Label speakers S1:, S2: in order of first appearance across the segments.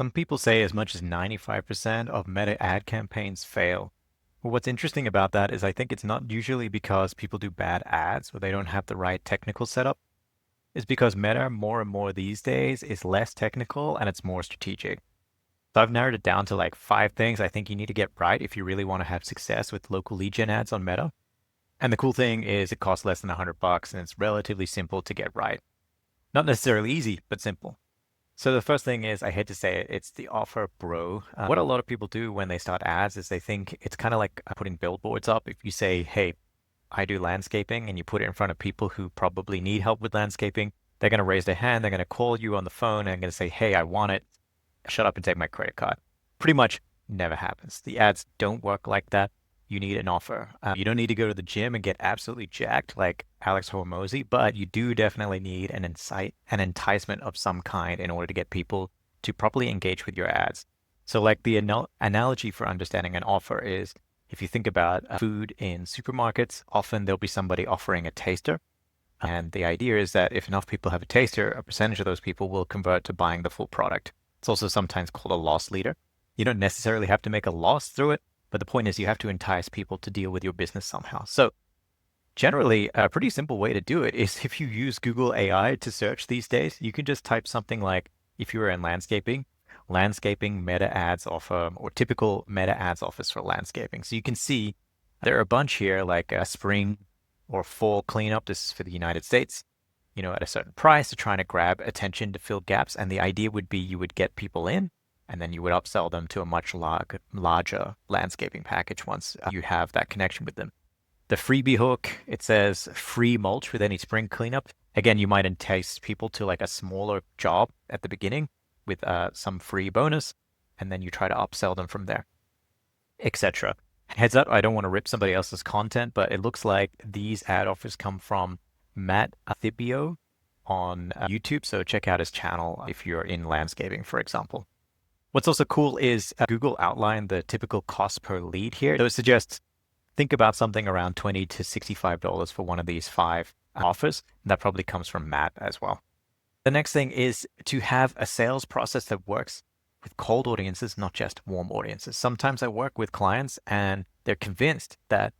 S1: Some people say as much as 95% of Meta ad campaigns fail. But what's interesting about that is I think it's not usually because people do bad ads or they don't have the right technical setup. It's because Meta more and more these days is less technical and it's more strategic. So I've narrowed it down to like 5 things I think you need to get right if you really want to have success with local lead gen ads on Meta. And the cool thing is it costs less than $100 and it's relatively simple to get right. Not necessarily easy, but simple. So the first thing is, I hate to say it, it's the offer bro. What a lot of people do when they start ads is they think it's kind of like putting billboards up. If you say, hey, I do landscaping, and you put it in front of people who probably need help with landscaping, they're going to raise their hand, they're going to call you on the phone and going to say, hey, I want it. Shut up and take my credit card. Pretty much never happens. The ads don't work like that. You need an offer. You don't need to go to the gym and get absolutely jacked like Alex Hormozy, but you do definitely need an enticement of some kind in order to get people to properly engage with your ads. So, like the analogy for understanding an offer is if you think about food in supermarkets, often there'll be somebody offering a taster. And the idea is that if enough people have a taster, a percentage of those people will convert to buying the full product. It's also sometimes called a loss leader. You don't necessarily have to make a loss through it, but the point is you have to entice people to deal with your business somehow. So generally, a pretty simple way to do it is if you use Google AI to search these days, you can just type something like, if you were in landscaping meta ads offer, or typical meta ads offers for landscaping. So you can see there are a bunch here like a spring or fall cleanup. This is for the United States, at a certain price. They're trying to grab attention to fill gaps. And the idea would be you would get people in and then you would upsell them to a much larger landscaping package once you have that connection with them. The freebie hook, it says free mulch with any spring cleanup. Again, you might entice people to like a smaller job at the beginning with some free bonus, and then you try to upsell them from there, etc. Heads up, I don't want to rip somebody else's content, but it looks like these ad offers come from Matt Athibio on YouTube. So check out his channel if you're in landscaping, for example. What's also cool is Google outlined the typical cost per lead here. So it suggests think about something around $20 to $65 for one of these 5 offers. That probably comes from Matt as well. The next thing is to have a sales process that works with cold audiences, not just warm audiences. Sometimes I work with clients and they're convinced that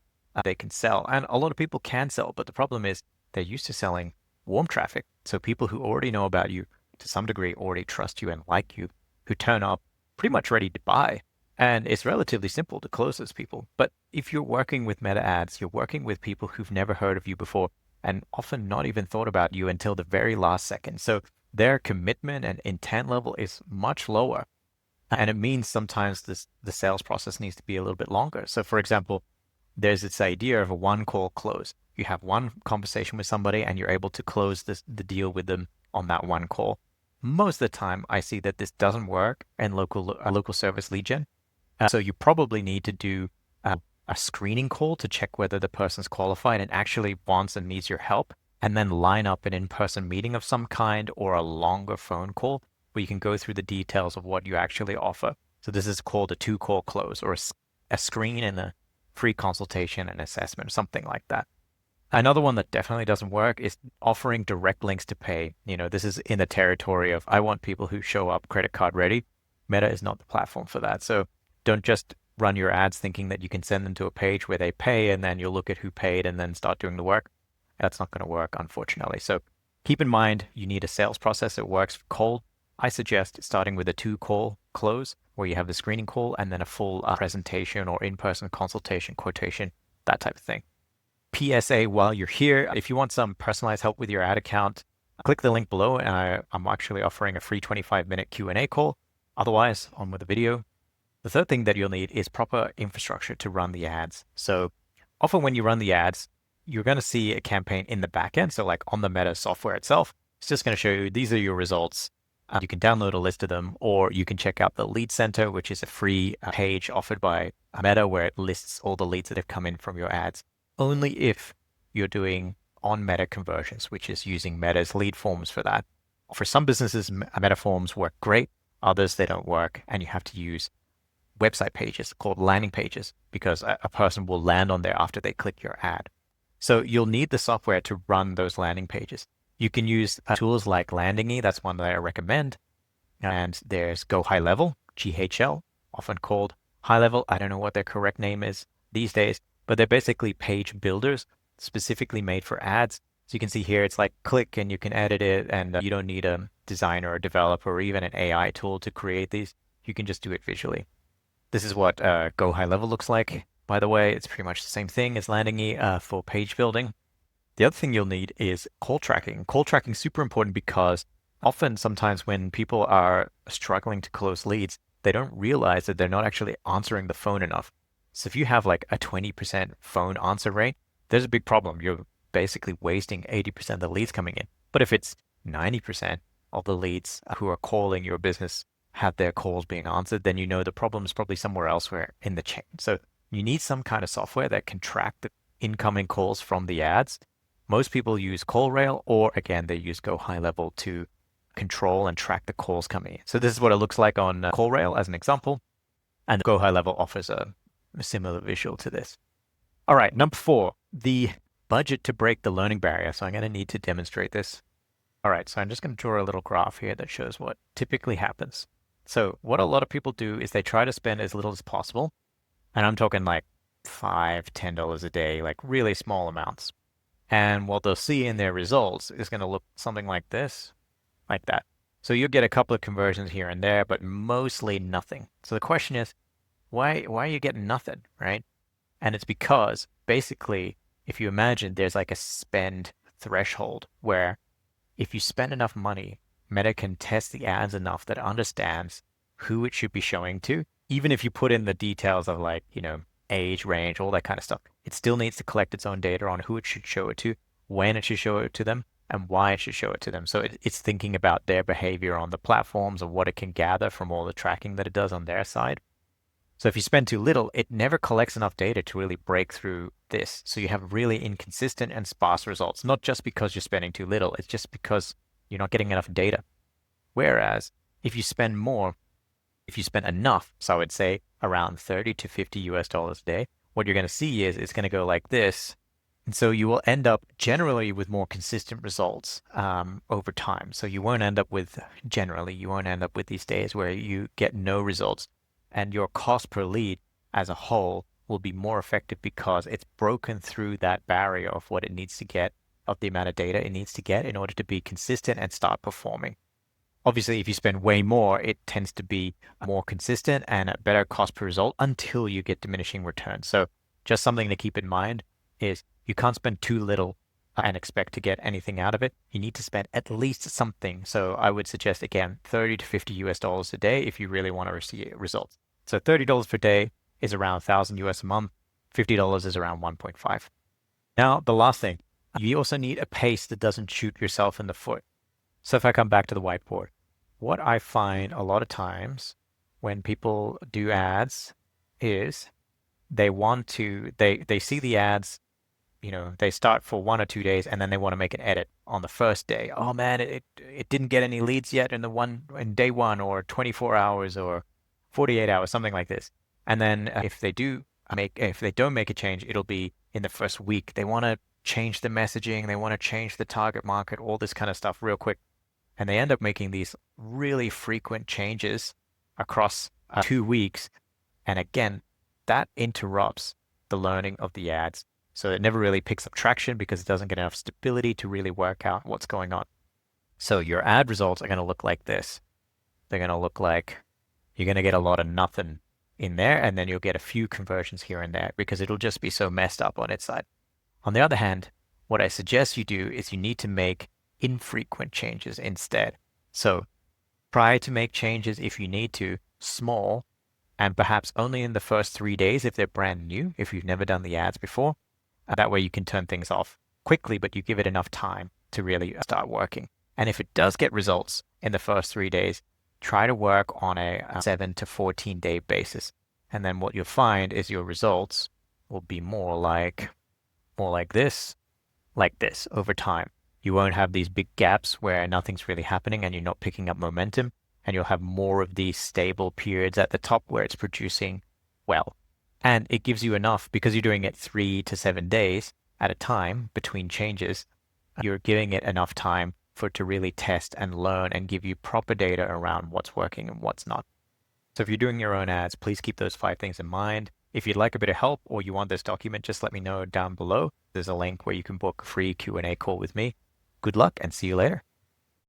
S1: they can sell. And a lot of people can sell, but the problem is they're used to selling warm traffic. So people who already know about you to some degree already trust you and like you, who turn up pretty much ready to buy. And it's relatively simple to close those people. But if you're working with meta ads, you're working with people who've never heard of you before and often not even thought about you until the very last second. So their commitment and intent level is much lower. And it means sometimes the sales process needs to be a little bit longer. So for example, there's this idea of a one call close. You have one conversation with somebody and you're able to close the deal with them on that one call. Most of the time, I see that this doesn't work in local service lead gen. So you probably need to do a screening call to check whether the person's qualified and actually wants and needs your help, and then line up an in-person meeting of some kind or a longer phone call where you can go through the details of what you actually offer. So this is called a 2-call close, or a screen and a free consultation and assessment, something like that. Another one that definitely doesn't work is offering direct links to pay. This is in the territory of I want people who show up credit card ready. Meta is not the platform for that. So don't just run your ads thinking that you can send them to a page where they pay and then you'll look at who paid and then start doing the work. That's not going to work, unfortunately. So keep in mind, you need a sales process that works for cold. I suggest starting with a 2-call close where you have the screening call and then a full presentation or in-person consultation, quotation, that type of thing. PSA while you're here, if you want some personalized help with your ad account, click the link below and I'm actually offering a free 25-minute Q&A call. Otherwise, on with the video. The third thing that you'll need is proper infrastructure to run the ads. So often when you run the ads, you're going to see a campaign in the backend. So like on the Meta software itself, it's just going to show you these are your results. You can download a list of them, or you can check out the Lead Center, which is a free page offered by Meta where it lists all the leads that have come in from your ads. Only if you're doing on Meta conversions, which is using Meta's lead forms for that. For some businesses, Meta forms work great. Others, they don't work. And you have to use website pages called landing pages because a person will land on there after they click your ad. So you'll need the software to run those landing pages. You can use tools like Landingy. That's one that I recommend. and there's Go High Level, GHL, often called High Level. I don't know what their correct name is these days, but they're basically page builders specifically made for ads. So you can see here, it's like click and you can edit it, and you don't need a designer or developer or even an AI tool to create these. You can just do it visually. This is what Go High Level looks like. By the way, it's pretty much the same thing as Landingy for page building. The other thing you'll need is call tracking. Call tracking is super important because often sometimes when people are struggling to close leads, they don't realize that they're not actually answering the phone enough. So if you have like a 20% phone answer rate, there's a big problem. You're basically wasting 80% of the leads coming in. But if it's 90% of the leads who are calling your business have their calls being answered, then you know the problem is probably somewhere elsewhere in the chain. So you need some kind of software that can track the incoming calls from the ads. Most people use CallRail, or again, they use Go High Level to control and track the calls coming in. So this is what it looks like on CallRail as an example, and Go High Level offers a similar visual to this. All right, number 4, the budget to break the learning barrier. So I'm going to need to demonstrate this. All right, so I'm just going to draw a little graph here that shows what typically happens. So what a lot of people do is they try to spend as little as possible, and I'm talking like $5, $10 a day, like really small amounts. And what they'll see in their results is going to look something like this, like that. So you'll get a couple of conversions here and there, but mostly nothing. So the question is, why are you getting nothing, right? And it's because basically, if you imagine there's like a spend threshold where if you spend enough money, Meta can test the ads enough that it understands who it should be showing to, even if you put in the details of like, age, range, all that kind of stuff. It still needs to collect its own data on who it should show it to, when it should show it to them, and why it should show it to them. So it's thinking about their behavior on the platforms and what it can gather from all the tracking that it does on their side. So if you spend too little, it never collects enough data to really break through this. So you have really inconsistent and sparse results, not just because you're spending too little, it's just because you're not getting enough data. Whereas if you spend more, if you spend enough, so I would say around 30 to 50 US dollars a day, what you're going to see is it's going to go like this. And so you will end up generally with more consistent results over time. So you won't end up with, generally, you won't end up with these days where you get no results. And your cost per lead as a whole will be more effective because it's broken through that barrier of what it needs to get, of the amount of data it needs to get in order to be consistent and start performing. Obviously, if you spend way more, it tends to be more consistent and a better cost per result until you get diminishing returns. So just something to keep in mind is you can't spend too little and expect to get anything out of it. You need to spend at least something. So I would suggest, again, 30 to 50 US dollars a day if you really want to see results. So $30 per day is around 1,000 US a month. $50 is around 1.5. Now, the last thing, you also need a pace that doesn't shoot yourself in the foot. So if I come back to the whiteboard, what I find a lot of times when people do ads is they see the ads, they start for 1 or 2 days and then they want to make an edit on the first day. Oh man, it didn't get any leads yet in day one, or 24 hours or 48 hours, something like this. And then if they don't make a change, it'll be in the first week. They want to change the messaging, they want to change the target market, all this kind of stuff real quick. And they end up making these really frequent changes across 2 weeks. And again, that interrupts the learning of the ads. So it never really picks up traction because it doesn't get enough stability to really work out what's going on. So your ad results are going to look like this. They're going to look like you're going to get a lot of nothing in there, and then you'll get a few conversions here and there because it'll just be so messed up on its side. On the other hand, what I suggest you do is you need to make infrequent changes instead. So try to make changes if you need to, small, and perhaps only in the first 3 days if they're brand new, if you've never done the ads before. That way you can turn things off quickly, but you give it enough time to really start working. And if it does get results in the first 3 days, try to work on a 7 to 14 day basis. And then what you'll find is your results will be more like this over time. You won't have these big gaps where nothing's really happening and you're not picking up momentum, and you'll have more of these stable periods at the top where it's producing well. And it gives you enough, because you're doing it 3 to 7 days at a time between changes, you're giving it enough time for it to really test and learn and give you proper data around what's working and what's not. So if you're doing your own ads, please keep those 5 things in mind. If you'd like a bit of help or you want this document, just let me know down below. There's a link where you can book a free Q&A call with me. Good luck and see you later.